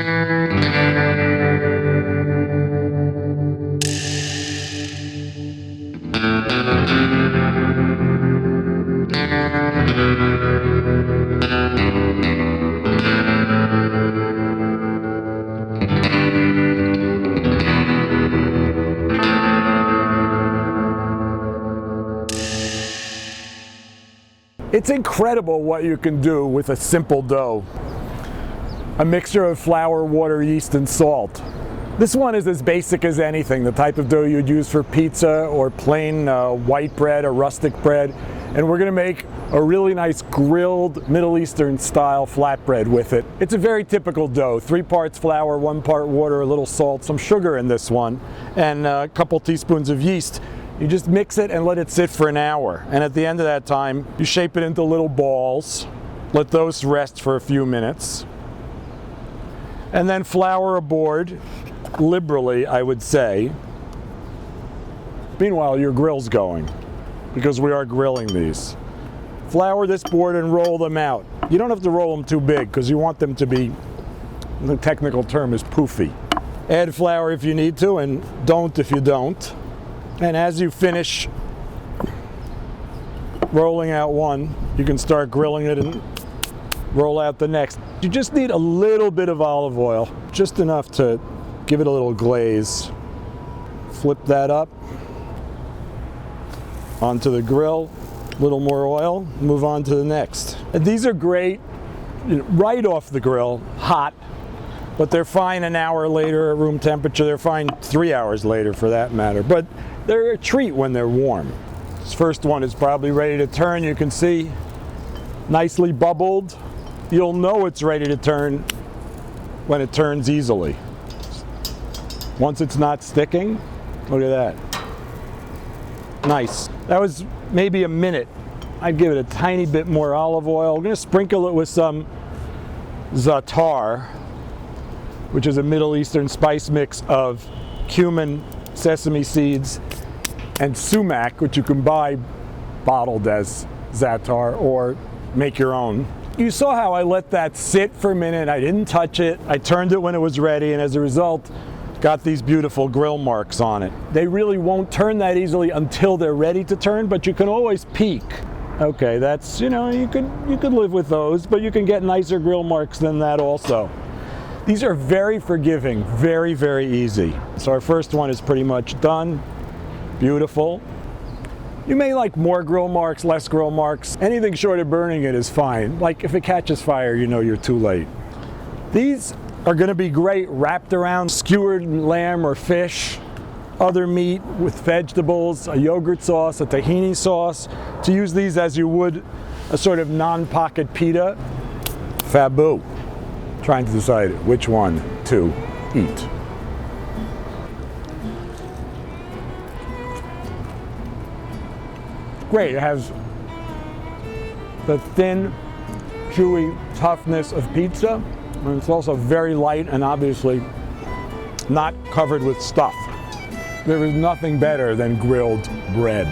It's incredible what you can do with a simple dough. A mixture of flour, water, yeast, and salt. This one is as basic as anything, the type of dough you'd use for pizza or plain white bread or rustic bread. And we're gonna make a really nice grilled Middle Eastern style flatbread with it. It's a very typical dough, 3 parts flour, 1 part water, a little salt, some sugar in this one, and a couple teaspoons of yeast. You just mix it and let it sit for an hour. And at the end of that time, you shape it into little balls. Let those rest for a few minutes. And then flour a board, liberally, I would say. Meanwhile, your grill's going, because we are grilling these. Flour this board and roll them out. You don't have to roll them too big, because you want them to be, the technical term is poofy. Add flour if you need to, and don't if you don't. And as you finish rolling out one, you can start grilling it and roll out the next. You just need a little bit of olive oil, just enough to give it a little glaze. Flip that up onto the grill, a little more oil, move on to the next. And these are great right off the grill, hot, but they're fine an hour later at room temperature. They're fine 3 hours later for that matter. But they're a treat when they're warm. This first one is probably ready to turn. You can see nicely bubbled. You'll know it's ready to turn when it turns easily. Once it's not sticking, look at that. Nice. That was maybe a minute. I'd give it a tiny bit more olive oil. I'm gonna sprinkle it with some za'atar, which is a Middle Eastern spice mix of cumin, sesame seeds, and sumac, which you can buy bottled as za'atar or make your own. You saw how I let that sit for a minute. I didn't touch it. I turned it when it was ready, and as a result, got these beautiful grill marks on it. They really won't turn that easily until they're ready to turn, but you can always peek. Okay, that's, you know, you could live with those, but you can get nicer grill marks than that also. These are very forgiving, very, very easy. So our first one is pretty much done. Beautiful. You may like more grill marks, less grill marks. Anything short of burning it is fine. Like if it catches fire, you know you're too late. These are gonna be great wrapped around skewered lamb or fish, other meat with vegetables, a yogurt sauce, a tahini sauce. To use these as you would a sort of non-pocket pita. Fabu. Trying to decide which one to eat. Great, it has the thin, chewy toughness of pizza, and it's also very light and obviously not covered with stuff. There is nothing better than grilled bread.